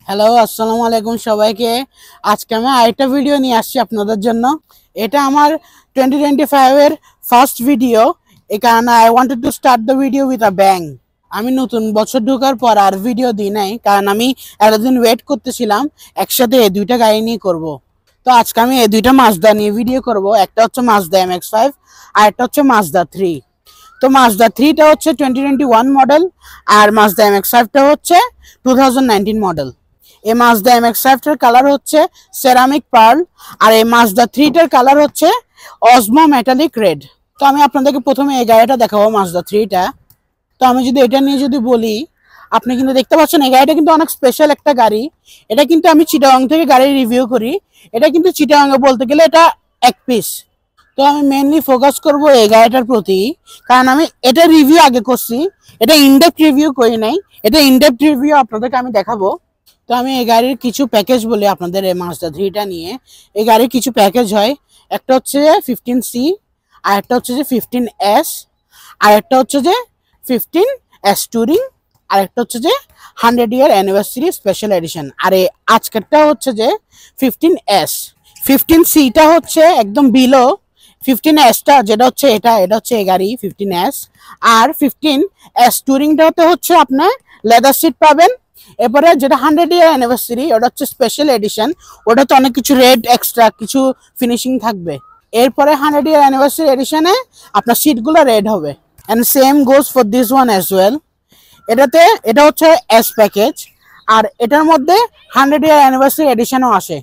Hello, আসসালামু আলাইকুম সবাইকে। আজকে আমি আরেকটা ভিডিও নিয়ে আসছি আপনাদের জন্য। এটা আমার 2025 এর ফার্স্ট ভিডিও। এই কারণে I wanted to start the video with a bang. আমি নতুন বছর ঢোকার পর আর ভিডিও দিই নাই, কারণ আমি এতদিন ওয়েট করতেছিলাম একসাথে এই দুইটা গাড়ি নিয়ে করব। তো আজকে আমি এই দুইটা মাজদা নিয়ে ভিডিও করব। একটা হচ্ছে মাজদা MX-5 আর একটা হচ্ছে মাজদা 3। তো মাজদা 3টা হচ্ছে 2021 মডেল আর মাজদা MX-5টা হচ্ছে 2019 মডেল। এই মাজদা MX-5 টার কালার হচ্ছে সেরামিক পার্ল আর এই মাজদা 3টার কালার হচ্ছে অসমো মেটালিক রেড। তো আমি আপনাদেরকে প্রথমে এই গাড়িটা দেখাবো, মাজদা 3টা। তো আমি যদি এটা নিয়ে যদি বলি, আপনি কিন্তু দেখতে পাচ্ছেন এই গাড়িটা কিন্তু অনেক স্পেশাল একটা গাড়ি। এটা কিন্তু আমি চিটাগাং থেকে গাড়ি রিভিউ করি। এটা কিন্তু চিটাগাংয়ে বলতে গেলে এটা এক পিস। তো আমি মেইনলি ফোকাস করব এই গাড়িটার প্রতি, কারণ আমি এটা রিভিউ আগে করছি, এটা ইনডেপথ রিভিউ করি নাই। এটা ইনডেপথ রিভিউ আপনাদেরকে আমি দেখাবো। তো আমি এই গাড়ির কিছু প্যাকেজ বলি আপনাদের। এই মাজদা 3টা নিয়ে এই গাড়ির কিছু প্যাকেজ হয়। একটা হচ্ছে 15C, আর একটা হচ্ছে যে 15S, আর একটা হচ্ছে যে 15S টুরিং, আর একটা হচ্ছে যে 100 ইয়ার অ্যানিভার্সারি স্পেশাল এডিশন। আর এই আজকেরটা হচ্ছে যে 15S। 15Cটা হচ্ছে একদম বিলো, 15Sটা যেটা হচ্ছে এটা হচ্ছে এই গাড়ি 15S। আর 15S টুরিংটাতে হচ্ছে আপনার লেদার সিট পাবেন। এরপরে যেটা 100 ইয়ার অ্যানিভার্সারি, ওটা হচ্ছে স্পেশাল এডিশন। ওটাতে অনেক কিছু রেড এক্সট্রা কিছু ফিনিশিং থাকবে। এরপরে 100 ইয়ার অ্যানিভার্সারি এডিশনে আপনার সিটগুলো রেড হবে। And same goes for this one as well. এটা হচ্ছে এস প্যাকেজ। আর এটার মধ্যে 100 ইয়ার অ্যানিভার্সারি এডিশনও আসে,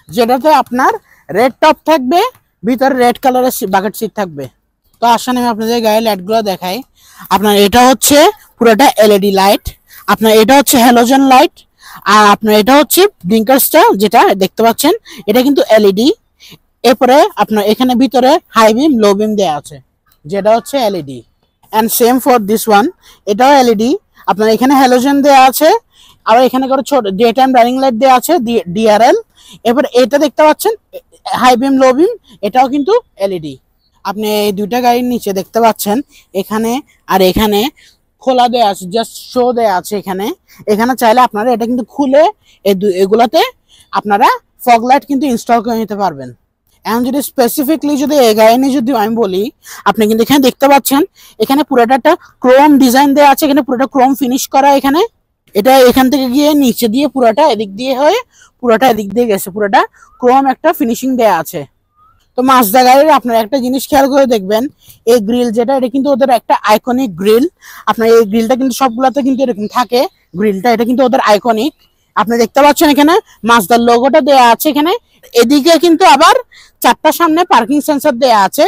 যেটাতে আপনার রেড টপ থাকবে, ভিতরে রেড কালারের বাকেট সিট থাকবে। তো আসলে আমি আপনাদের গায়ে লাইটগুলো দেখাই। আপনার এটা হচ্ছে পুরোটা এলইডি লাইট, আপনার এটা হচ্ছে হ্যালোজেন লাইট, আর আপনার এটা হচ্ছে ব্লিঙ্কারসটা যেটা দেখতে পাচ্ছেন, এটা কিন্তু এলইডি। এরপরে আপনার এখানে ভিতরে হাই বিম লো বিম দেওয়া আছে, যেটা হচ্ছে LED. And same for this one, এটাও এলইডি। আপনার এখানে হ্যালোজেন দেওয়া আছে, আর এখানে করে ছোট ডে টাইম রানিং লাইট দেওয়া আছে ডিআরএল। এবার এটা দেখতে পাচ্ছেন হাই বিম লো বিম, এটাও কিন্তু এলইডি। আপনি এই দুইটা গাড়ির নিচে দেখতে পাচ্ছেন এখানে আর এখানে খোলা দেয়া আছে, জাস্ট শো দেয়া আছে এখানে। এখানে চাইলে আপনারা এটা কিন্তু খুলে এগুলাতে আপনারা ফগ লাইট কিন্তু ইনস্টল করে নিতে পারবেন। এখন যদি স্পেসিফিকলি যদি এই গাড়ি নিয়ে যদি আমি বলি, আপনি কিন্তু এখানে দেখতে পাচ্ছেন এখানে পুরোটা একটা ক্রোম ডিজাইন দেওয়া আছে, এখানে পুরোটা ক্রোম ফিনিশ করা। এখানে এটা এখান থেকে গিয়ে নিচে দিয়ে পুরোটা এদিক দিয়ে হয়ে পুরোটা এদিক দিয়ে গেছে, পুরোটা ক্রোম একটা ফিনিশিং দেওয়া আছে। তো মাজদা গাড়ির আপনার একটা জিনিস খেয়াল করে দেখবেন, এই গ্রিল যেটা, এটা কিন্তু ওদের একটা আইকনিক গ্রিল। আপনার এই গ্রিলটা কিন্তু সবগুলাতে কিন্তু এরকম থাকে গ্রিলটা, এটা কিন্তু ওদের আইকনিক। আপনি দেখতে পাচ্ছেন এখানে মাজদার লোগোটা দেয়া আছে এখানে। এদিকে কিন্তু আবার 4টা সামনে পার্কিং সেন্সর দেয়া আছে।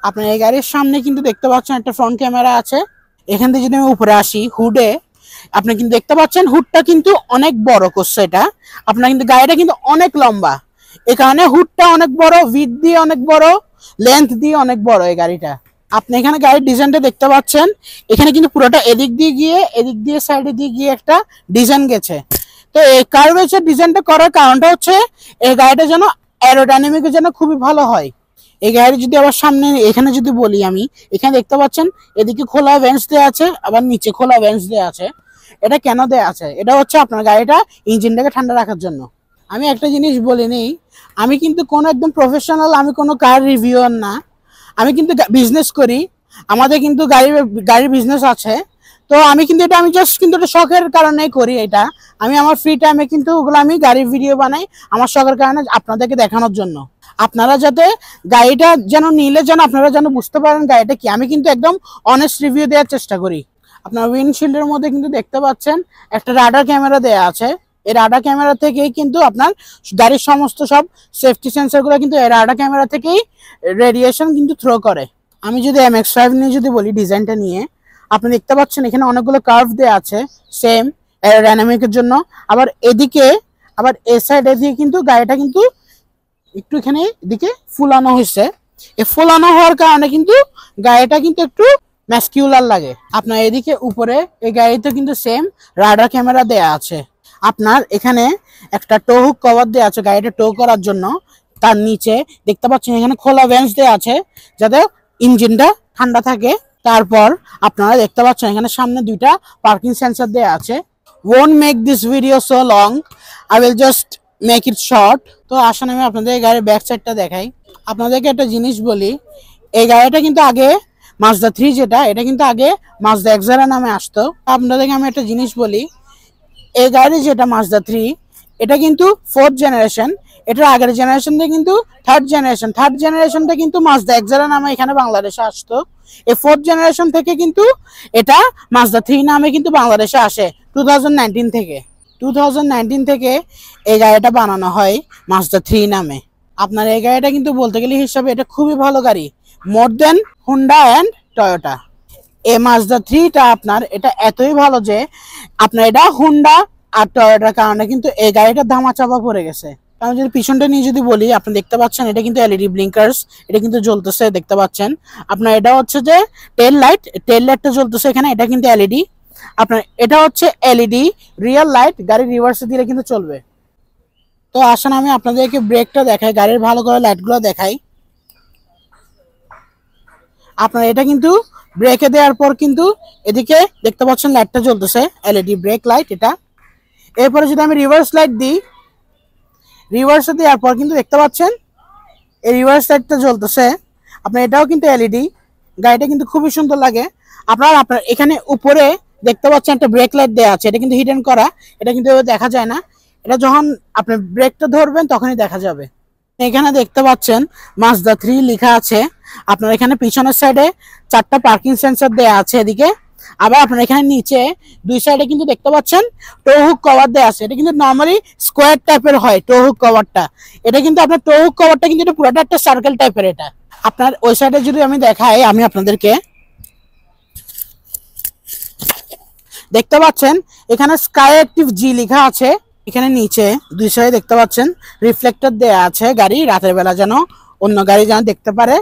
আপনার এই গাড়ির সামনে কিন্তু দেখতে পাচ্ছেন একটা ফ্রন্ট ক্যামেরা আছে। এখান থেকে যদি আমি উপরে আসি হুডে, আপনি কিন্তু দেখতে পাচ্ছেন হুডটা কিন্তু অনেক বড় করছে এটা। আপনার কিন্তু গাড়িটা কিন্তু অনেক লম্বা, এই কারণে হুডটা অনেক বড়, উইডথ দিয়ে অনেক বড়, লেন্থ দিয়ে অনেক বড় এই গাড়িটা। আপনি এখানে গাড়ির ডিজাইনটা দেখতে পাচ্ছেন, এখানে কিন্তু পুরোটা এদিক দিয়ে গিয়ে এদিক দিয়ে সাইডে দিয়ে গিয়ে একটা ডিজাইন গেছে। তো এই কার্ভেচার ডিজাইনটা করার কারণটা হচ্ছে এই গাড়িটা যেন অ্যারোডাইনামিকের জন্য খুবই ভালো হয়। এই গাড়ি যদি আবার সামনে এখানে যদি বলি আমি, এখানে দেখতে পাচ্ছেন এদিকে খোলা ভেন্টস দেওয়া আছে, আবার নিচে খোলা ভেন্টস দেওয়া আছে। এটা কেন দেওয়া আছে? এটা হচ্ছে আপনার গাড়িটা ইঞ্জিনটাকে ঠান্ডা রাখার জন্য। আমি একটা জিনিস বলিনি, আমি কিন্তু কোনো একদম প্রফেশনাল, আমি কোনো কার রিভিউয়ার না। আমি কিন্তু বিজনেস করি, আমাদের কিন্তু গাড়ির বিজনেস আছে। তো আমি কিন্তু এটা আমি জাস্ট কিন্তু এটা শখের কারণে করি। এটা আমি আমার ফ্রি টাইমে কিন্তু ওগুলো আমি গাড়ির ভিডিও বানাই আমার শখের কারণে, আপনাদেরকে দেখানোর জন্য। আপনারা যাতে গাড়িটা যেন নিলে যেন আপনারা যেন বুঝতে পারেন গাড়িটা কি। আমি কিন্তু একদম অনেস্ট রিভিউ দেওয়ার চেষ্টা করি। আপনার উইন্ডশিল্ডের মধ্যে কিন্তু দেখতে পাচ্ছেন একটা রাডার ক্যামেরা দেওয়া আছে। এই রাডার ক্যামেরা থেকেই কিন্তু আপনার গাড়ির সমস্ত সব সেফটি সেন্সরগুলো কিন্তু এই রাডার ক্যামেরা থেকেই রেডিয়েশন কিন্তু থ্রো করে। আমি যদি MX-5 নিয়ে যদি বলি ডিজাইনটা নিয়ে, আপনি দেখতে পাচ্ছেন এখানে অনেকগুলো কার্ভ দেওয়া আছে সেম অ্যারোডাইনামিকের জন্য। আবার এদিকে আবার এ সাইডে দিয়ে কিন্তু গাড়িটা কিন্তু একটু এখানে এদিকে ফুলানো হয়েছে। এই ফুলানো হওয়ার কারণে কিন্তু গাড়িটা কিন্তু একটু ম্যাসকিউলার লাগে। আপনার এদিকে উপরে এই গাড়িতে কিন্তু সেম রাডার ক্যামেরা দেয়া আছে। আপনার এখানে একটা টো হুক কভার দেওয়া আছে গাড়িটা টো করার জন্য। তার নিচে দেখতে পাচ্ছেন এখানে খোলা বেঞ্চ দেওয়া আছে যাতে ইঞ্জিনটা ঠান্ডা থাকে। তারপর আপনারা দেখতে পাচ্ছেন এখানে সামনে 2টা পার্কিং সেন্সর দেওয়া আছে। won't make this video so long. I will just make it short. তো আসুন আমি আপনাদের এই গাড়ির ব্যাক সাইডটা দেখাই। আপনাদেরকে একটা জিনিস বলি, এই গাড়িটা কিন্তু আগে মাজদা 3 যেটা, এটা কিন্তু আগে মাজদা এক্সারা নামে আসতো। আপনাদেরকে আমি একটা জিনিস বলি, এই গাড়ি যেটা মাজদা 3, এটা কিন্তু 4th জেনারেশন। এটার আগের জেনারেশনটা কিন্তু থার্ড জেনারেশনটা কিন্তু মাজদা এক্সারা নামে এখানে বাংলাদেশে আসতো। এই 4th জেনারেশন থেকে কিন্তু এটা মাজদা 3 নামে কিন্তু বাংলাদেশে আসে 2019 থেকে এই গাড়িটা বানানো হয় মাজদা 3 নামে। আপনার এই গাড়িটা কিন্তু বলতে গেলে হিসাবে এটা খুবই ভালো গাড়ি, মোর দেন হুন্ডা অ্যান্ড টয়োটা। এই মাজদা 3টা আপনার এটা এতই ভালো যে আপনার এটা হুন্ডা আর টয়োটার কারণে কিন্তু এই গাড়িটার ধামাচাপা পড়ে গেছে। আমি যদি পিছনটা নিয়ে যদি বলি, আপনি দেখতে পাচ্ছেন এটা কিন্তু এলইডি ব্লিঙ্কার্স, এটা কিন্তু জ্বলতেছে দেখতে পাচ্ছেন। আপনার এটা হচ্ছে যে টেল লাইটটা জ্বলতেছে এখানে, এটা কিন্তু এলইডি। আপনার এটা হচ্ছে এলইডি রিয়েল লাইট, গাড়ি রিভার্সে দিলে কিন্তু চলবে। তো আসেন আমি আপনাদেরকে ব্রেকটা দেখাই, গাড়ির ভালো করে লাইটগুলো দেখাই। আপনার এটা কিন্তু ব্রেকে দেওয়ার পর কিন্তু এদিকে দেখতে পাচ্ছেন লাইটটা জ্বলতেছে, এলইডি ব্রেক লাইট এটা। এরপরে যদি আমি রিভার্স লাইট দিই, রিভার্সে দেওয়ার পর কিন্তু দেখতে পাচ্ছেন এই রিভার্স লাইটটা জ্বলতেছে। আপনার এটাও কিন্তু এলইডি, গাড়িটা কিন্তু খুবই সুন্দর লাগে। আপনার এখানে উপরে দেখতে পাচ্ছেন একটা ব্রেক লাইট দেওয়া আছে, এটা কিন্তু হিডেন করা, এটা কিন্তু দেখা যায় না, এটা যখন আপনি ব্রেকটা ধরবেন তখনই দেখা যাবে। এখানে দেখতে পাচ্ছেন মাজদা 3 লেখা আছে। আপনার এখানে পিছনের সাইডে 4টা পার্কিং সেন্সর দেওয়া আছে এদিকে। আবার আপনার এখানে নিচে 2 সাইডে কিন্তু দেখতে পাচ্ছেন টো হুক কভার দেওয়া আছে। এটা কিন্তু নরমালি স্কোয়ার টাইপের হয় টো হুক কভারটা, এটা কিন্তু আপনার টো হুক কভারটা কিন্তু এটা পুরোটা একটা সার্কেল টাইপের। এটা আপনার ওই সাইডে যদি আমি দেখাই, আমি আপনাদেরকে দেখতে পাচ্ছেন এখানে স্কাই অ্যাক্টিভ জি লেখা আছে। এখানে নিচে 2 সাইডে দেখতে পাচ্ছেন রিফ্লেক্টর দেয়া আছে, গাড়ি রাতের বেলা যেন অন্য গাড়ি যেন দেখতে পারে।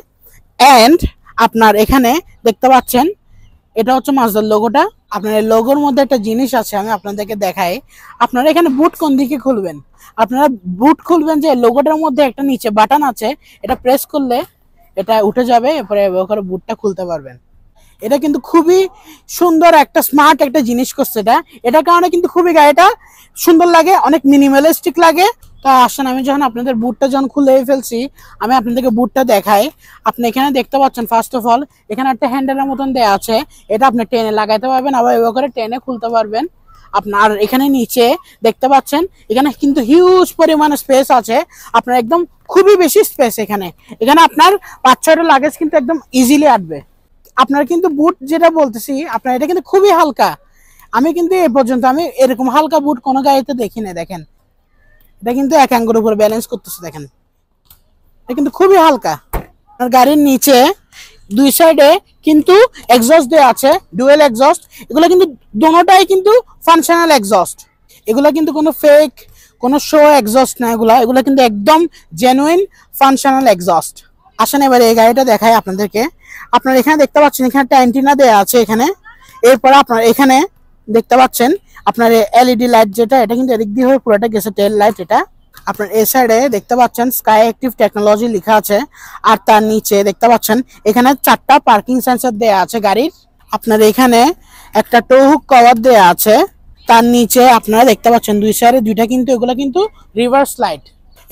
এন্ড আপনার এখানে দেখতে পাচ্ছেন এটা হচ্ছে মাজদার লোগোটা। আপনার এই লোগোর মধ্যে একটা জিনিস আছে, আমি আপনাদেরকে দেখাই। আপনারা এখানে বুট কোন দিকে খুলবেন, আপনারা বুট খুলবেন যে লোগোটার মধ্যে একটা নিচে বাটন আছে, এটা প্রেস করলে এটা উঠে যাবে, এরপরে করে বুটটা খুলতে পারবেন। এটা কিন্তু খুবই সুন্দর একটা স্মার্ট একটা জিনিস করছে এটা, এটার কারণে কিন্তু খুবই গাড়িটা সুন্দর লাগে, অনেক মিনিমালিস্টিক লাগে। তা আসেন আমি যখন আপনাদের বুটটা যখন খুলে ফেলছি, আমি আপনাদেরকে বুটটা দেখাই। আপনি এখানে দেখতে পাচ্ছেন ফার্স্ট অফ অল এখানে একটা হ্যান্ডেলের মতন দেওয়া আছে, এটা আপনি টেনে লাগাইতে পারবেন, আবার এভাবে করে টেনে খুলতে পারবেন। আপনার এখানে নিচে দেখতে পাচ্ছেন এখানে কিন্তু হিউজ পরিমাণে স্পেস আছে, আপনার একদম খুবই বেশি স্পেস এখানে। এখানে আপনার 5-6টা লাগেজ কিন্তু একদম ইজিলি আটবে। আপনার কিন্তু বুট যেটা বলতেছি, আপনার এটা কিন্তু খুবই হালকা। আমি কিন্তু এ পর্যন্ত আমি এরকম হালকা বুট কোনো গাড়িতে দেখি না। দেখেন এটা কিন্তু এক আঙ্গুর উপর ব্যালেন্স করতেছে, দেখেন এটা কিন্তু খুবই হালকা। আপনার গাড়ির নিচে 2 সাইডে কিন্তু এক্সস্ট দেওয়া আছে, ডুয়েল এক্সস্ট। এগুলো কিন্তু দোনোটাই কিন্তু ফাংশনাল এক্সস্ট, এগুলো কিন্তু কোনো ফেক কোনো শো এক্সস্ট না, এগুলো কিন্তু একদম জেনুইন ফাংশনাল এক্সস্ট। আসেন এবারে এই গাড়িটা দেখাই আপনাদেরকে। আপনার এখানে দেখতে পাচ্ছেন এখানে একটা অ্যান্টিনা দেওয়া আছে এখানে। এরপর আপনার এখানে দেখতে পাচ্ছেন আপনার এলইডি লাইট যেটা, এটা কিন্তু এদিক দিয়ে হয়ে পুরোটা গেছে টেল লাইট এটা। আপনার এই সাইডে দেখতে পাচ্ছেন স্কাই অ্যাক্টিভ টেকনোলজি লেখা আছে, আর তার নিচে দেখতে পাচ্ছেন এখানে 4টা পার্কিং সেন্সর দেওয়া আছে গাড়ির। আপনার এখানে একটা টো হুক কভার দেওয়া আছে, তার নিচে আপনারা দেখতে পাচ্ছেন 2 সাইডে 2টা কিন্তু এগুলো কিন্তু রিভার্স লাইট।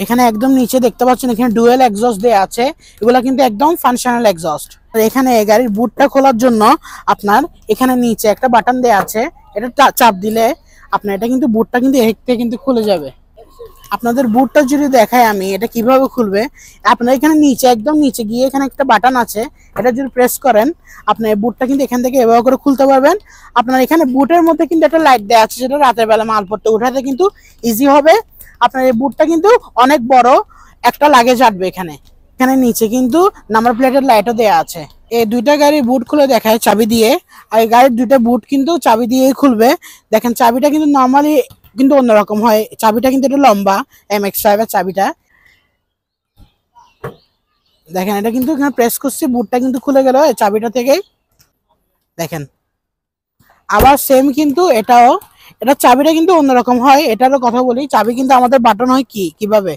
এখানে একদম নিচে দেখতে পাচ্ছেন এখানে ডুয়েল এক্সস্ট দেওয়া আছে, এগুলো কিন্তু একদম ফাংশনাল এক্সস্ট। এখানে এই গাড়ির বুটটা খোলার জন্য আপনার এখানে নিচে একটা বাটন দেওয়া আছে, এটা চাপ দিলে আপনার এটা কিন্তু বুটটা কিন্তু এদিক থেকে কিন্তু খুলে যাবে। আপনাদের বুটটা যদি দেখায় আমি এটা কিভাবে খুলবে, আপনার এখানে নিচে একদম নিচে গিয়ে এখানে একটা বাটন আছে, এটা যদি প্রেস করেন আপনার এই বুটটা কিন্তু এখান থেকে এভাবে করে খুলতে পারবেন। আপনার এখানে বুটের মধ্যে কিন্তু একটা লাইট দেওয়া আছে, যেটা রাতের বেলা মালপত্র উঠাতে কিন্তু ইজি হবে। আপনার এই বুটটা কিন্তু অনেক বড় একটা লাগেজ আটবে এখানে। এখানে নিচে কিন্তু নাম্বার প্লেটের লাইটও দেওয়া আছে। এই 2টা গাড়ির বুট খুলে দেখায় চাবি দিয়ে, আর এই গাড়ির 2টা বুট কিন্তু চাবি দিয়েই খুলবে। দেখেন চাবিটা কিন্তু নর্মালি কিন্তু অন্যরকম হয়, চাবিটা কিন্তু একটু লম্বা, MX-5 এর চাবিটা। দেখেন এটা কিন্তু এখানে প্রেস করছি, বুটটা কিন্তু খুলে গেল এই চাবিটা থেকেই। দেখেন আবার সেম কিন্তু এটাও, এটা চাবিটা কিন্তু অন্যরকম হয়। এটারও কথা বলি, চাবি কিন্তু আমাদের বাটন হয় কিভাবে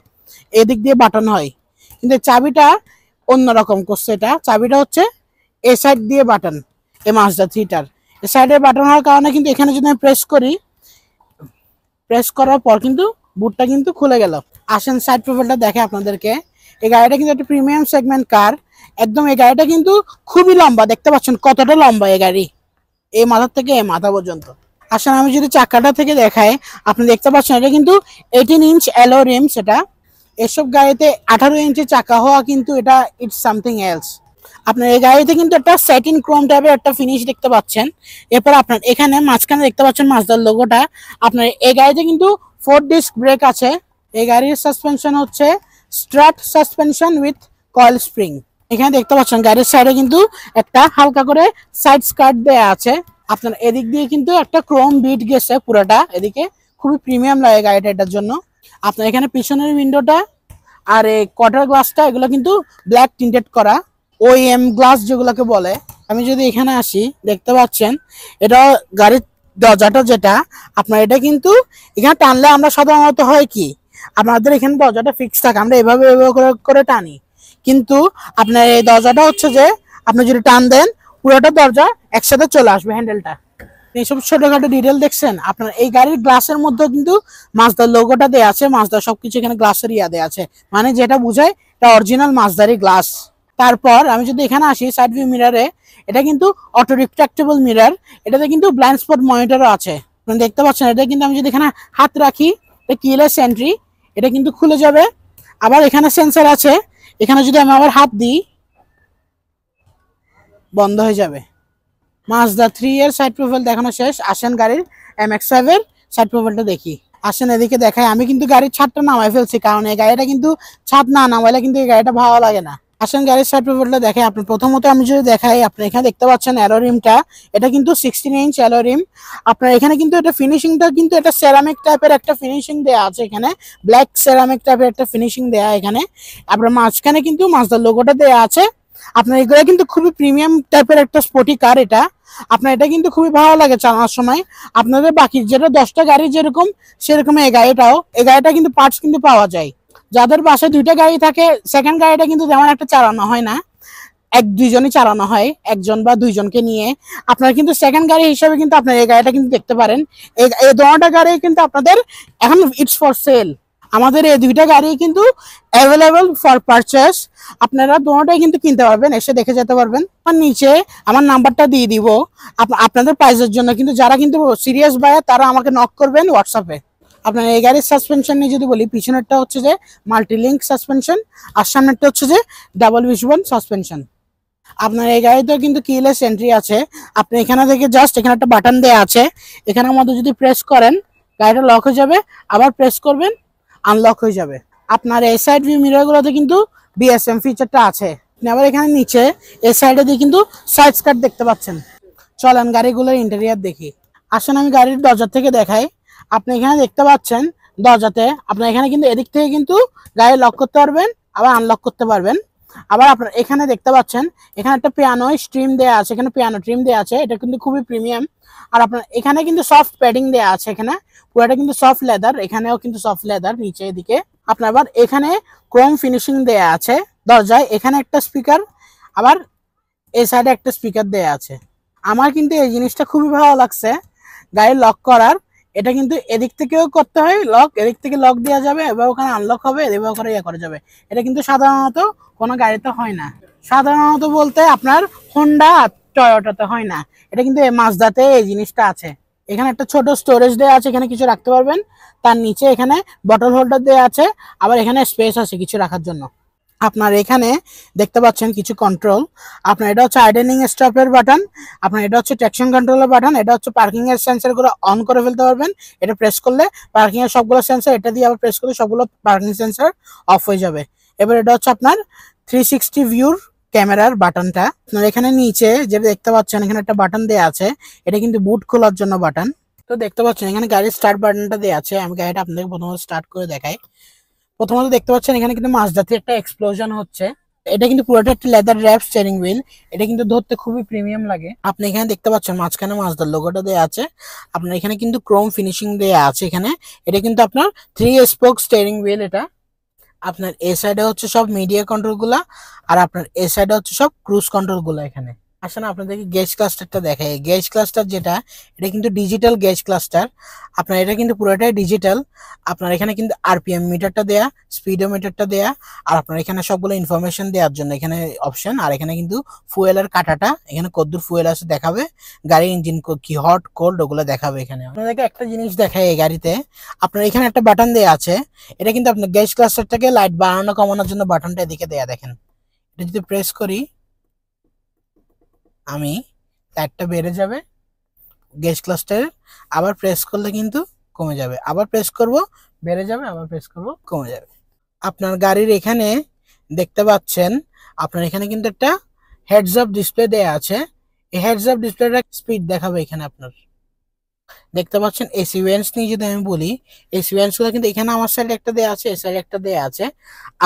এদিক দিয়ে বাটন হয়, কিন্তু চাবিটা অন্যরকম করছে। এটা চাবিটা হচ্ছে এ সাইড দিয়ে বাটন, এই মাজদা 3টার এ সাইডে বাটন হওয়ার কারণে কিন্তু এখানে যদি আমি প্রেস করি প্রেস করার পর কিন্তু বুটটা কিন্তু খুলে গেল। আসেন সাইড প্রোফাইলটা দেখে আপনাদেরকে। এই গাড়িটা কিন্তু একটা প্রিমিয়াম সেগমেন্ট কার, একদম। এই গাড়িটা কিন্তু খুবই লম্বা, দেখতে পাচ্ছেন কতটা লম্বা এই গাড়ি, এই মাথা থেকে এই মাথা পর্যন্ত। আসলে আমি যদি চাকাটা থেকে দেখাই, আপনি দেখতে পাচ্ছেন এটা কিন্তু 18 ইঞ্চ অ্যালয় রিমস। এটা এসব গাড়িতে 18 ইঞ্চি চাকা হওয়া কিন্তু এটা ইটস সামথিং এলস। আপনার এই গাড়িতে কিন্তু একটা স্যাটিন ক্রোম টাইপের একটা ফিনিশ দেখতে পাচ্ছেন। এরপর আপনার এখানে মাঝখানে দেখতে পাচ্ছেন মাজদার লোগোটা। আপনার এই গাড়িতে কিন্তু 4 ডিস্ক ব্রেক আছে। এই গাড়ির সাসপেনশন হচ্ছে Strat suspension with coil spring. এখানে দেখতে পাচ্ছেন গাড়ির সাইডে কিন্তু একটা হালকা করে সাইড স্কার্ট দেয়া আছে। আপনার এদিক দিয়ে কিন্তু একটা ক্রোম বিট গেছে পুরোটা, এদিকে খুবই প্রিমিয়াম লাগে গাড়িটা এটার জন্য। আপনার এখানে পিছনের উইন্ডোটা আর এই কোয়ার্টার গ্লাসটা এগুলো কিন্তু ব্ল্যাক টিন্টেড করা, ওএম গ্লাস যেগুলোকে বলে। আমি যদি এখানে আসি, দেখতে পাচ্ছেন এটা গাড়ির দরজাটা যেটা আপনার, এটা কিন্তু এখানে টানলে আমরা সাধারণত হয় কি, আমাদের এখানে দরজাটা ফিক্স থাকে, আমরা এভাবে এভাবে করে টানি। কিন্তু আপনার এই দরজাটা হচ্ছে যে আপনি যদি টান দেন পুরোটা দরজা একসাথে চলে আসবে হ্যান্ডেলটা। এইসব ছোটখাটো ডিটেল দেখছেন। আপনার এই গাড়ির গ্লাসের মধ্যে কিন্তু মাজদার লোগোটা দেয়া আছে, মাজদার সবকিছু এখানে গ্লাসের ইয়া দেয়া আছে, মানে যেটা বুঝায় এটা অরিজিনাল মাজদারই গ্লাস। তারপর আমি যদি এখানে আসি সাইড ভিউ মিররে, এটা কিন্তু অটো রিট্রাক্টেবল মিরর, এটাতে কিন্তু ব্লাইন্ড স্পট মনিটরও আছে। আপনি দেখতে পাচ্ছেন এটা কিন্তু আমি যদি এখানে হাত রাখি, এটা কিলেস এন্ট্রি, এটা কিন্তু খুলে যাবে। আবার এখানে সেন্সর আছে, এখানে যদি আমি আবার হাত দিই বন্ধ হয়ে যাবে। মাজদা 3 এর সাইড প্রোফাইল দেখানো শেষ। আসেন গাড়ির MX-5 এর সাইড প্রোফাইলটা দেখি। আসেন এদিকে দেখাই। আমি কিন্তু গাড়ির ছাদটা নামাই ফেলছি, কারণ এই গাড়িটা কিন্তু ছাদ না নামাইলে কিন্তু এই গাড়িটা ভালো লাগে না। আসেন গাড়ির সাইড প্রোফাইলটা দেখাই। আপনি প্রথমত আমি যদি দেখাই, আপনি এখানে দেখতে পাচ্ছেন অ্যালয় রিমটা, এটা কিন্তু 16 ইঞ্চ অ্যালয় রিম। আপনার এখানে কিন্তু এটা ফিনিশিংটা কিন্তু এটা সেরামিক টাইপের একটা ফিনিশিং দেয়া আছে, এখানে ব্ল্যাক সেরামিক টাইপের একটা ফিনিশিং দেয়া এখানে। আপনার মাঝখানে কিন্তু মাজদার লোগোটা দেয়া আছে। আপনার এগুলো কিন্তু খুবই প্রিমিয়াম টাইপের একটা স্পোর্টি কার এটা। আপনার এটা কিন্তু খুবই ভালো লাগে চালানোর সময়। আপনাদের বাকি যেটা 10টা গাড়ি যেরকম, সেরকম এই গাড়িটা কিন্তু পার্টস কিন্তু পাওয়া যায়। যাদের বাসায় 2টা গাড়ি থাকে, সেকেন্ড গাড়িটা কিন্তু তেমন একটা চালানো হয় না, 1-2জনই চালানো হয়, 1জন বা 2জনকে নিয়ে। আপনারা কিন্তু সেকেন্ড গাড়ি হিসেবে কিন্তু আপনার এই গাড়িটা কিন্তু দেখতে পারেন। এই দুটো গাড়ি কিন্তু আপনাদের এখন ইটস ফর সেল। আমাদের এই 2টা গাড়ি কিন্তু অ্যাভেলেবল ফর পারচেস। আপনারা দুটোটাই কিন্তু কিনতে পারবেন, এসে দেখে যেতে পারবেন। আর নিচে আমার নাম্বারটা দিয়ে দিব আপনাদের প্রাইজের জন্য। কিন্তু যারা কিন্তু সিরিয়াস বায়ার তারা আমাকে নক করবেন হোয়াটসঅ্যাপে। আপনার এই গাড়ির সাসপেনশন নিয়ে যদি বলি, পিছনেরটা হচ্ছে যে মাল্টিলিঙ্ক সাসপেনশন, আর সামনেরটা হচ্ছে যে ডাবল উইশবোন সাসপেনশন। আপনার এই গাড়িতেও কিন্তু কিলেস এন্ট্রি আছে। আপনি এখানে থেকে জাস্ট এখানে একটা বাটন দেওয়া আছে, এখানের মধ্যে যদি প্রেস করেন গাড়িটা লক হয়ে যাবে, আবার প্রেস করবেন আনলক হয়ে যাবে। আপনার এই সাইড ভিউ মিররগুলোতে কিন্তু BSM ফিচারটা আছে। আবার এখানে নিচে এই সাইডে দিয়ে কিন্তু সাইড স্কার্ট দেখতে পাচ্ছেন। চলেন গাড়িগুলোর ইন্টেরিয়ার দেখি। আসেন আমি গাড়ির দরজা থেকে দেখাই। আপনি এখানে দেখতে পাচ্ছেন দরজাতে আপনার এখানে কিন্তু এদিক থেকে কিন্তু গাড়ি লক করতে পারবেন, আবার আনলক করতে পারবেন। আবার আপনার এখানে দেখতে পাচ্ছেন এখানে একটা পিয়ানো স্ট্রিম দেয়া আছে, এখানে পিয়ানো ট্রিম দেয়া আছে, এটা কিন্তু খুবই প্রিমিয়াম। আর আপনার এখানে কিন্তু সফট প্যাডিং দেয়া আছে, এখানে পুরোটা কিন্তু সফট লেদার, এখানেও কিন্তু সফট লেদার নিচে এদিকে। আপনার আবার এখানে ক্রোম ফিনিশিং দেয়া আছে দরজায়, এখানে একটা স্পিকার, আবার এই সাইডে একটা স্পিকার দেয়া আছে। আমার কিন্তু এই জিনিসটা খুবই ভালো লাগছে গাড়ি লক করার। এটা কিন্তু এদিক থেকেও করতে হয় লক, এদিক থেকে লক দেওয়া যাবে, এবার ওখানে আনলক হবে, এবার করে ইয়ে করা যাবে। এটা কিন্তু সাধারণত কোনো গাড়িতে হয় না। সাধারণত বলতে আপনার হোন্ডা আর টয়োটাতে হয় না, এটা কিন্তু মাজদাতে এই জিনিসটা আছে। এখানে একটা ছোট স্টোরেজ দেওয়া আছে, এখানে কিছু রাখতে পারবেন। তার নিচে এখানে বটল হোল্ডার দেওয়া আছে, আবার এখানে স্পেস আছে কিছু রাখার জন্য। আপনার এখানে দেখতে পাচ্ছেন কিছু কন্ট্রোল। আপনার এটা হচ্ছে আইডেনিং স্টপের বাটন, আপনার এটা হচ্ছে ট্র্যাকশন কন্ট্রোলের বাটন, এটা হচ্ছে পার্কিং এর সেন্সর গুলো অন করে ফেলতে পারবেন। এটা প্রেস করলে পার্কিং এর সবগুলো সেন্সর, এটা দিয়ে আবার প্রেস করলে সবগুলো পার্কিং সেন্সর অফ হয়ে যাবে। এবার এটা হচ্ছে আপনার 360 ভিউর ক্যামেরার বাটনটা। আপনার এখানে নিচে যেটা দেখতে পাচ্ছেন এখানে একটা বাটন দেওয়া আছে, এটা কিন্তু বুট খোলার জন্য বাটন। তো দেখতে পাচ্ছেন এখানে গাড়ির স্টার্ট বাটনটা দেওয়া আছে। আমি গাড়িটা আপনাদের প্রথমত স্টার্ট করে দেখাই। প্রথমত দেখতে পাচ্ছেন এখানে কিন্তু মাজদাতে একটা এক্সপ্লোশন হচ্ছে। এটা কিন্তু পুরোটা একটা লেদার র্যাপ স্টিয়ারিং হুইল, এটা কিন্তু ধরতে খুবই প্রিমিয়াম লাগে। আপনি এখানে দেখতে পাচ্ছেন মাঝখানে মাজদার লোগোটা দেওয়া আছে। আপনার এখানে কিন্তু ক্রোম ফিনিশিং দেওয়া আছে এখানে। এটা কিন্তু আপনার 3 স্পোক স্টিয়ারিং হুইল। এটা আপনার এ সাইডে হচ্ছে সব মিডিয়া কন্ট্রোল গুলা, আর আপনার এ সাইডে হচ্ছে সব ক্রুজ কন্ট্রোল গুলা এখানে। আসলে আপনাদেরকে গেজ ক্লাস্টারটা দেখাই। গেজ ক্লাস্টার যেটা, এটা কিন্তু ডিজিটাল গেজ ক্লাস্টার। আপনার এটা কিন্তু পুরোটাই ডিজিটাল। আপনার এখানে কিন্তু আরপিএম মিটারটা দেয়া, স্পিডোমিটারটা দেয়া, আর আপনার এখানে সবগুলো ইনফরমেশন দেওয়ার জন্য এখানে অপশন। আর এখানে কিন্তু ফুয়েলের কাটাটা, এখানে কতদূর ফুয়েল আছে দেখাবে, গাড়ির ইঞ্জিন কি হট কোল্ড ওগুলো দেখাবে। এখানে আপনাদেরকে একটা জিনিস দেখায়, এই গাড়িতে আপনার এখানে একটা বাটন দেয়া আছে। এটা কিন্তু আপনার গেজ ক্লাস্টারটাকে লাইট বাড়ানো কমানোর জন্য বাটনটা এদিকে দেয়া, দেখেন। এটা যদি প্রেস করি আমি, লাইটটা বেড়ে যাবে গেজ ক্লাস্টারে। আবার প্রেস করলে কিন্তু কমে যাবে, আবার প্রেস করব বেড়ে যাবে, আবার প্রেস করব কমে যাবে। আপনার গাড়ির এখানে দেখতে পাচ্ছেন, আপনার এখানে কিন্তু একটা হেডস আপ ডিসপ্লে দেয়া আছে। এই হেডস আপ ডিসপ্লেটা স্পিড দেখাবে এখানে আপনার দেখতে পাচ্ছেন। এসি ভেন্টস নিয়ে যদি আমি বলি, এসি ভেন্টস গুলো কিন্তু এখানে আমার সাইডে একটা দেয়া আছে, এই সাইডে একটা দেয়া আছে।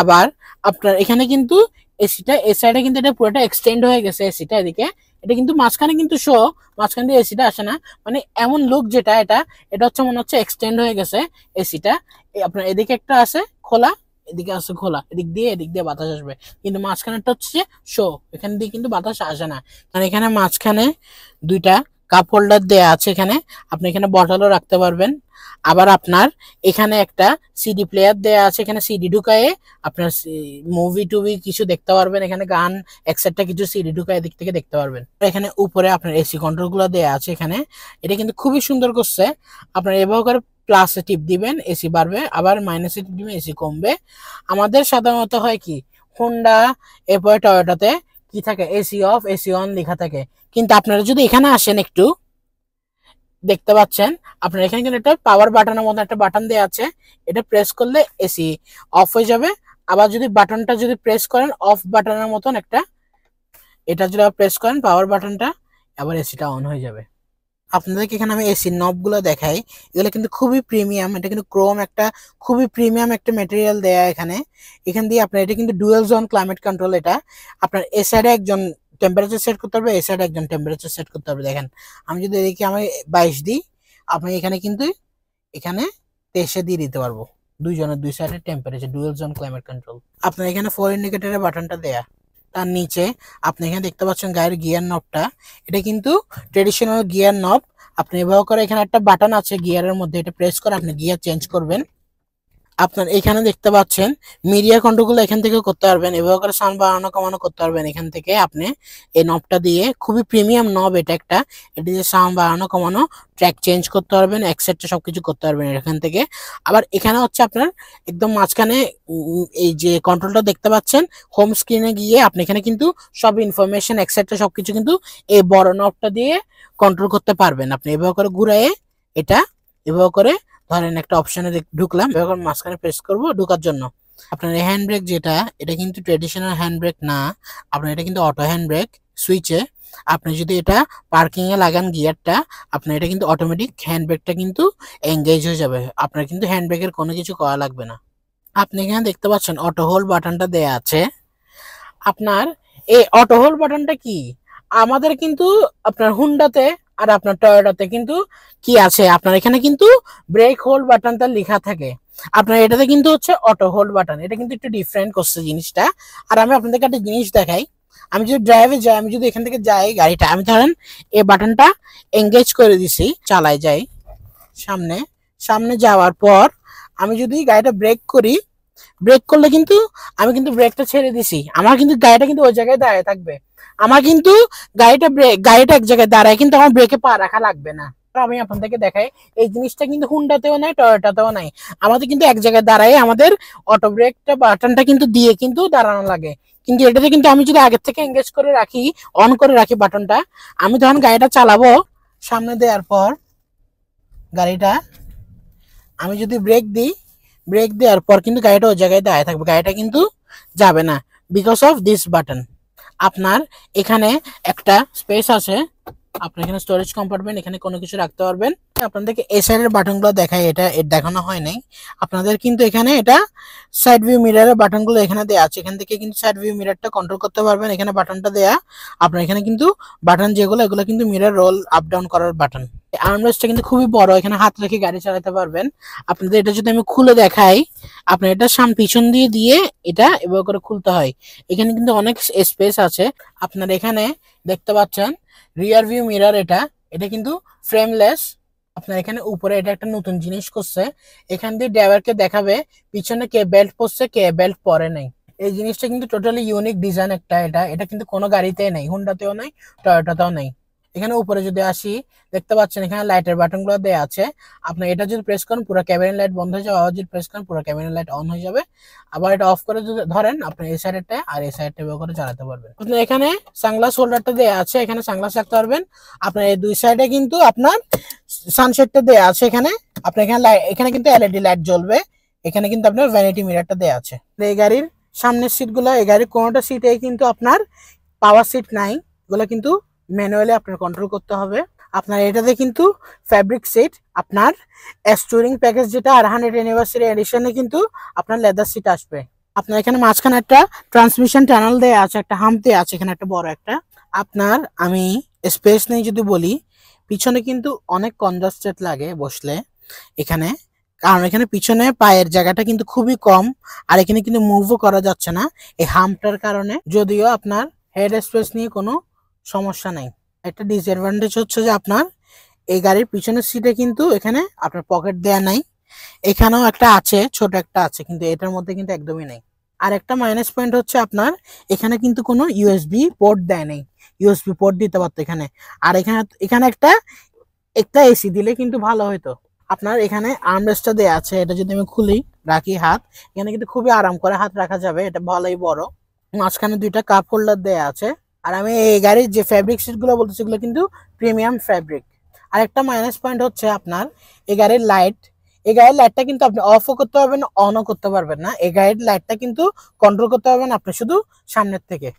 আবার আপনার এখানে কিন্তু এসিটা, এই সাইডে কিন্তু এটা পুরোটা এক্সটেন্ড হয়ে গেছে এসিটা এদিকে। এটা কিন্তু মাঝখানে কিন্তু মাঝখান দিয়ে এসিটা আসে না, মানে এমন লুক যেটা, এটা এটা হচ্ছে মনে হচ্ছে এক্সটেন্ড হয়ে গেছে এসিটা। আপনার এদিকে একটা আছে খোলা, এদিকে আছে খোলা, এদিক দিয়ে বাতাস আসবে। কিন্তু মাঝখানেটা হচ্ছে এখান দিয়ে কিন্তু বাতাস আসে না, কারণ এখানে মাঝখানে দুইটা কাপ হোল্ডার দেয়া আছে। এখানে আপনি এখানে বটলও রাখতে পারবেন। আবার আপনার এখানে একটা সিডি প্লেয়ার দেয়া আছে, এখানে সিডি ঢুকায়ে আপনার মুভি টুভি কিছু দেখতে পারবেন, এখানে গান এক্সেট্রা কিছু সিডি ঢুকায়ে দিক থেকে দেখতে পারবেন। এখানে উপরে আপনার এসি কন্ট্রোল গুলো দেয়া আছে এখানে। এটা কিন্তু খুবই সুন্দর করছে। আপনার এভাবে করে প্লাসে টিপ দিবেন এসি বাড়বে, আবার মাইনাসে টিপ দিবেন এসি কমবে। আমাদের সাধারণত হয় কি, হোন্ডা এরপরে টয়োটাতে কি থাকে, এসি অফ এসি অন লেখা থাকে। কিন্তু আপনারা যদি এখানে আসেন একটু, দেখতে পাচ্ছেন আপনার এখানে কিন্তু একটা পাওয়ার বাটনের মতো একটা বাটন দেওয়া আছে। এটা প্রেস করলে এসি অফ হয়ে যাবে। আবার যদি বাটনটা যদি প্রেস করেন অফ বাটনের মতন একটা, এটা যদি প্রেস করেন পাওয়ার বাটনটা, আবার এসিটা অন হয়ে যাবে। আপনাদেরকে এখানে আমি এসির নব গুলো দেখাই। এগুলো কিন্তু খুবই প্রিমিয়াম, এটা কিন্তু ক্রোম একটা খুবই প্রিমিয়াম একটা মেটেরিয়াল দেয়া এখানে। এখান দিয়ে আপনার এটা কিন্তু ডুয়াল জোন ক্লাইমেট কন্ট্রোল। এটা আপনার এ সাইডে একজন টেম্পারেচার সেট করতে পারবে, এই সাইডে একজন টেম্পারেচার সেট করতে পারবে। দেখেন আমি যদি এদিকে আমি 22 দিই, আপনি এখানে কিন্তু এখানে 23 দিয়ে দিতে পারবো। দুইজনের দুই সাইডে temperature, dual zone climate control. আপনার এখানে ফোর ইন্ডিকেটরের বাটনটা দেয়া। তার নিচে আপনি এখানে দেখতে পাচ্ছেন গাড়ির গিয়ার নবটা। এটা কিন্তু ট্রেডিশনাল গিয়ার নব। আপনি এভাবে করে এখানে একটা বাটন আছে গিয়ারের মধ্যে, এটা প্রেস করে আপনি গিয়ার চেঞ্জ করবেন। আপনার এখানে দেখতে পাচ্ছেন মিডিয়া কন্ট্রোল এখান থেকে করতে পারবেন, এভাবে করে সাউন্ড বাড়ানো কমানো করতে পারবেন এখান থেকে আপনি এই নবটা দিয়ে। খুবই প্রিমিয়াম নব এটা একটা, এটা দিয়ে সাউন্ড বাড়ানো কমানো, ট্র্যাক চেঞ্জ করতে পারবেন, এক্সেট্রা সবকিছু করতে পারবেন এখান থেকে। আবার এখানে হচ্ছে আপনার একদম মাঝখানে এই যে কন্ট্রোলটা দেখতে পাচ্ছেন, হোম স্ক্রিনে গিয়ে আপনি এখানে কিন্তু সব ইনফরমেশন এক্সেট্রা সবকিছু কিন্তু এই বড় নবটা দিয়ে কন্ট্রোল করতে পারবেন। আপনি এভাবে করে ঘুরায়ে এটা এভাবে করে ধরেন একটা অপশনে ঢুকলাম, এবার মাঝখানে প্রেস করব ঢুকার জন্য। আপনার এই হ্যান্ড ব্রেক যেটা, এটা কিন্তু ট্রেডিশনাল হ্যান্ড ব্রেক না, আপনার এটা কিন্তু অটো হ্যান্ড ব্রেক। সুইচে আপনি যদি এটা পার্কিং এ লাগান গিয়ারটা, আপনার এটা কিন্তু অটোমেটিক হ্যান্ড ব্রেকটা কিন্তু এঙ্গেজ হয়ে যাবে, আপনার কিন্তু হ্যান্ড ব্রেকের কোনো কিছু করা লাগবে না। আপনি এখানে দেখতে পাচ্ছেন অটো হোল্ড বাটনটা দেয়া আছে। আপনার এই অটো হোল্ড বাটনটা কি, আমাদের কিন্তু আপনার হুন্ডাতে আর আপনার টয়োটাতে কিন্তু কি আছে, আপনার এখানে কিন্তু ব্রেক হোল্ড বাটনটা লেখা থাকে। আপনার এটাতে কিন্তু হচ্ছে অটো হোল্ড বাটন। এটা কিন্তু একটু ডিফারেন্ট করছে জিনিসটা। আর আমি আপনাদেরকে একটা জিনিস দেখাই, আমি যদি ড্রাইভে যাই, আমি যদি এখান থেকে যাই গাড়িটা, আমি ধরেন এই বাটনটা এঙ্গেজ করে দিছি, চালাই যাই সামনে, সামনে যাওয়ার পর আমি যদি গাড়িটা ব্রেক করি, ব্রেক করলে কিন্তু আমি কিন্তু ব্রেকটা ছেড়ে দিছি, আমার কিন্তু গাড়িটা কিন্তু ওই জায়গায় দাঁড়িয়ে থাকবে। আমার কিন্তু গাড়িটা এক জায়গায় দাঁড়ায়, কিন্তু আমার ব্রেকে পা রাখা লাগবে না। আমি আপনাদেরকে দেখাই, এই জিনিসটা কিন্তু হুন্ডাতেও নাই টয়োটাতেও নাই। আমাদের কিন্তু এক জায়গায় দাঁড়ায় আমাদের অটো ব্রেকটা বাটনটা কিন্তু দিয়ে কিন্তু দাঁড়ানো লাগে। কিন্তু এটাতে কিন্তু আমি যদি আগের থেকে এঙ্গেজ করে রাখি, অন করে রাখি বাটনটা, আমি যখন গাড়িটা চালাবো সামনে দেওয়ার পর গাড়িটা আমি যদি ব্রেক দিই, ব্রেক দেওয়ার পর কিন্তু গাড়িটা ওই জায়গায় দাঁড়িয়ে থাকবে, গাড়িটা কিন্তু যাবে না, বিকজ অফ দিস বাটন। আপনার এখানে একটা স্পেস আছে, আপনার এখানে স্টোরেজ কম্পার্টমেন্ট, এখানে কোনো কিছু রাখতে পারবেন। আপনাদেরকে এই সাইডের বাটনগুলো দেখায়, এটা দেখানো হয় নাই আপনাদের, কিন্তু এখানে এটা সাইড ভিউ মিররের বাটনগুলো এখানে দেওয়া আছে। এখান থেকে কিন্তু সাইড ভিউ মিররটা কন্ট্রোল করতে পারবেন, এখানে বাটনটা দেয়া। আপনার এখানে কিন্তু বাটন যেগুলো, এগুলো কিন্তু মিরর রোল আপ ডাউন করার বাটন। আর্মরেস্টটা কিন্তু খুবই বড়, এখানে হাত রেখে গাড়ি চালাতে পারবেন। আপনাদের এটা যদি আমি খুলে দেখাই, আপনার এটা পিছন দিয়ে দিয়ে এটা এভাবে করে খুলতে হয়। এখানে কিন্তু অনেক স্পেস আছে। আপনার এখানে দেখতে পাচ্ছেন রিয়ার ভিউ মিরর, এটা এটা কিন্তু ফ্রেমলেস। আপনার এখানে উপরে এটা একটা নতুন জিনিস করছে, এখান দিয়ে ড্রাইভারকে দেখাবে পিছনে কে বেল্ট পরছে কে বেল্ট পরে নাই। এই জিনিসটা কিন্তু টোটালি ইউনিক ডিজাইন একটা, এটা এটা কিন্তু কোনো গাড়িতেই নেই, হুন্ডাতেও নেই, টয়োটাতেও নেই। এখানে উপরে যদি আসি, দেখতে পাচ্ছেন এখানে লাইটের বাটন গুলো দেওয়া আছে। আপনি এটা যদি প্রেস করেন পুরো ক্যাবিনের লাইট বন্ধ হয়ে যাবে, আবার যদি প্রেস করেন পুরো ক্যাবিনের লাইট অন হয়ে যাবে। আবার এটা অফ করে যদি ধরেন, আপনি এই সাইডটা আর এই সাইডটা ব্যবহার করে চালাতে পারবেন। আপনার এখানে সানগ্লাস হোল্ডারটা দেওয়া আছে, এখানে সানগ্লাস রাখতে পারবেন। আপনার এই দুই সাইডে কিন্তু আপনার সানশেডটা দেওয়া আছে। এখানে আপনার এখানে কিন্তু এলইডি লাইট জ্বলবে। এখানে কিন্তু আপনার ভ্যানিটি মিররটা দেওয়া আছে। এই গাড়ির সামনের সিটগুলো, এই গাড়ির কোনোটা সিটে কিন্তু আপনার পাওয়ার সিট নাই, এগুলো কিন্তু ম্যানুয়ালি আপনার কন্ট্রোল করতে হবে। আপনার এটাতে কিন্তু ফ্যাব্রিক সিট, আপনার টুরিং প্যাকেজ যেটা আর 100 অ্যানিভার্সারি এডিশনে কিন্তু আপনার লেদার সিট আসবে। আপনার এখানে মাঝখানে একটা ট্রান্সমিশন টানেল দেয়া আছে, একটা হাম্প দেয়া আছে এখানে একটা বড় একটা। আপনার আমি স্পেস নেই যদি বলি, পিছনে কিন্তু অনেক কনজাস্টেড লাগে বসলে এখানে, কারণ এখানে পিছনে পায়ের জায়গাটা কিন্তু খুবই কম, আর এখানে কিন্তু মুভও করা যাচ্ছে না এই হাম্পটার কারণে। যদিও আপনার হেড স্পেস নিয়ে কোনো সমস্যা নাই। একটা ডিসঅ্যাডভান্টেজ হচ্ছে যে আপনার এই গাড়ির পিছনের সিটে কিন্তু এখানে আপনার পকেট দেয়া নাই। এখানেও একটা আছে, ছোট একটা আছে, কিন্তু এটার মধ্যে কিন্তু একদমই নাই। আর একটা মাইনাস পয়েন্ট হচ্ছে আপনার এখানে কিন্তু কোনো ইউএসবি পোর্ট দেয় নাই, ইউএসবি পোর্ট দিতে পারতো এখানে। আর এখানে এখানে একটা একটা এসি দিলে কিন্তু ভালো হতো। আপনার এখানে আর্মরেস্টটা দেয়া আছে, এটা যদি আমি খুলি রাখি হাত, এখানে কিন্তু খুবই আরাম করে হাত রাখা যাবে, এটা ভালোই বড়। মাঝখানে দুইটা কাপ হোল্ডার দেয়া আছে। আর আমি এই গাড়ির যে ফ্যাব্রিক সিট গুলো বলতেছি, এগুলো কিন্তু প্রিমিয়াম ফ্যাব্রিক। আর একটা মাইনাস পয়েন্ট হচ্ছে আপনার এই গাড়ির লাইট, এই গাড়ির লাইটটা কিন্তু আপনি অফও করতে পারবেন অনও করতে পারবেন না। এই গাড়ির লাইটটা কিন্তু কন্ট্রোল করতে পারবেন আপনি শুধু সামনের থেকে।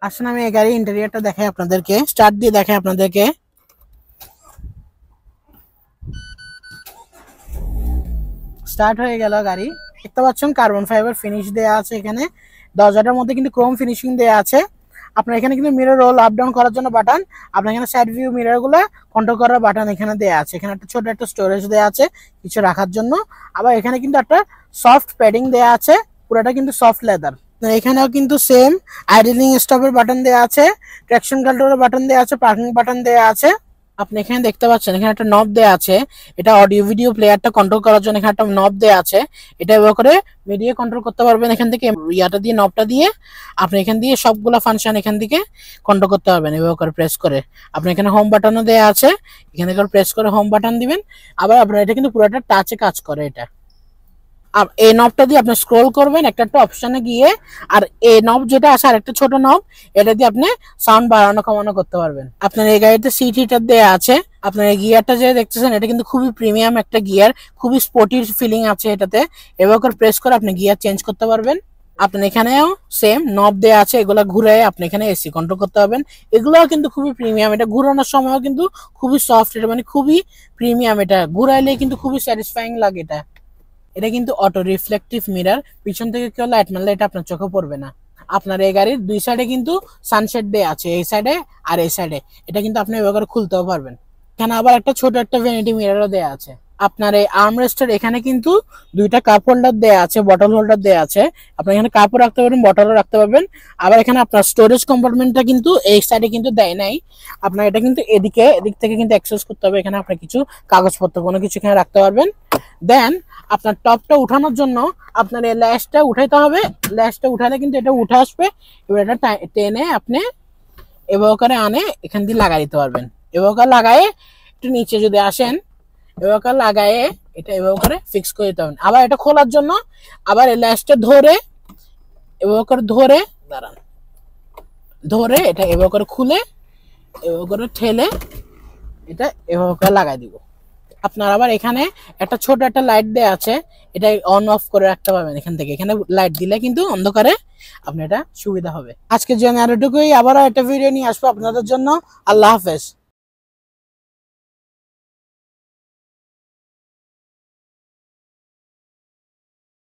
আসলে আমি এই গাড়ির ইন্টেরিয়রটা দেখাই আপনাদেরকে, স্টার্ট দিয়ে দেখাই আপনাদেরকে। স্টার্ট হয়ে গেল গাড়ি। দেখতে পাচ্ছেন কার্বন ফাইবার ফিনিশ দেওয়া আছে, এখানে দরজাটার মধ্যে কিন্তু ক্রোম ফিনিশিং দেওয়া আছে। আপনার এখানে কিন্তু মিরর রোল আপ ডাউন করার জন্য বাটন, আপনার এখানে সাইড ভিউ মিরর গুলা কন্ট্রোল করার বাটন এখানে দেওয়া আছে। এখানে একটা ছোট একটা স্টোরেজ দেওয়া আছে কিছু রাখার জন্য। আবার এখানে কিন্তু একটা সফট প্যাডিং দেওয়া আছে, পুরোটা কিন্তু সফট লেদার। এখানেও কিন্তু সেম আইডলিং স্টপের বাটন দেওয়া আছে, ট্র্যাকশন কন্ট্রোলের বাটন দেওয়া আছে, পার্কিং বাটন দেওয়া আছে। আপনি এখানে দেখতে পাচ্ছেন এখানে একটা নব দেওয়া আছে, এটা অডিও ভিডিও প্লেয়ারটা কন্ট্রোল করার জন্য এখানে একটা নব দেওয়া আছে। এটা ব্যবহার করে মিডিয়া কন্ট্রোল করতে পারবেন এখান থেকে, ইয়াটা দিয়ে নবটা দিয়ে আপনি এখান দিয়ে সবগুলা ফাংশন এখান থেকে কন্ট্রোল করতে পারবেন এভাবে করে প্রেস করে। আপনি এখানে হোম বাটনও দেওয়া আছে, এখানে করে প্রেস করে হোম বাটন দিবেন। আবার আপনার এটা কিন্তু পুরোটা টাচে কাজ করে এটা। আর এই নবটা দিয়ে আপনি স্ক্রল করবেন একটা একটা অপশনে গিয়ে, আর এই নব যেটা আছে আর একটা ছোট নব, এটা দিয়ে আপনি সাউন্ড বাড়ানো কমানো করতে পারবেন। আপনার এই গাড়িতে সিট হিটার দেওয়া আছে। আপনার এই গিয়ারটা যে দেখতেছেন এটা কিন্তু খুবই প্রিমিয়াম একটা গিয়ার, খুবই স্পোর্টি ফিলিং আছে এটাতে। এবার করে প্রেস করে আপনি গিয়ার চেঞ্জ করতে পারবেন। আপনার এখানেও সেম নব দেওয়া আছে, এগুলা ঘুরে আপনি এখানে এসি কন্ট্রোল করতে পারবেন। এগুলোও কিন্তু খুবই প্রিমিয়াম, এটা ঘুরানোর সময়ও কিন্তু খুবই সফট, এটা মানে খুবই প্রিমিয়াম, এটা ঘুরাইলে কিন্তু খুবই স্যাটিসফাইং লাগে এটা। এটা কিন্তু অটো রিফ্লেকটিভ মিরর, পিছন থেকে কেউ লাইট মারলে এটা আপনার চোখে পড়বে না। আপনার এই গাড়ির দুই সাইডে কিন্তু সানশেড দেয়া আছে, এই সাইডে আর এই সাইডে, এটা কিন্তু আপনি এভাবে খুলতেও পারবেন। এখানে আবার একটা ছোট একটা ভ্যানিটি মিররও দেয়া আছে। আপনার এই আর্মরেস্টের এখানে কিন্তু দুইটা কাপ হোল্ডার দেয়া আছে, বটল হোল্ডার দেয়া আছে। আপনি এখানে কাপও রাখতে পারবেন, বটলও রাখতে পারবেন। আবার এখানে আপনার স্টোরেজ কম্পার্টমেন্টটা কিন্তু এই সাইডে কিন্তু দেয় নাই, আপনার এটা কিন্তু এদিক থেকে কিন্তু অ্যাক্সেস করতে হবে। এখানে আপনার কিছু কাগজপত্র কোনো কিছু এখানে রাখতে পারবেন। দেন আপনার টপটা উঠানোর জন্য আপনার এই ল্যাশটা উঠাইতে হবে, ল্যাশটা উঠালে কিন্তু এটা উঠে আসবে। এবার এটা টেনে আপনি এভাবে করে আনে এখান দিয়ে লাগাই দিতে পারবেন। এভাবে করে লাগায়ে একটু নিচে যদি আসেন, এভাবে করে লাগায়ে এটা এভাবে করে ফিক্স করে দিতে হবে। আবার এটা খোলার জন্য আবার এই ল্যাশটা ধরে এভাবে করে দাঁড়ান, ধরে এটা এভাবে করে খুলে এভাবে করে ঠেলে এটা এভাবে করে লাগাই দিব। আপনার আবার এখানে একটা ছোট একটা লাইট দেয়া আছে, এটা অন অফ করে রাখতে পারবেন এখান থেকে। এখানে লাইট দিলে কিন্তু অন্ধকারে আপনার এটা সুবিধা হবে। আজকের জন্য আর এটুকুই, আবারও একটা ভিডিও নিয়ে আসবো আপনাদের জন্য। আল্লাহ হাফেজ।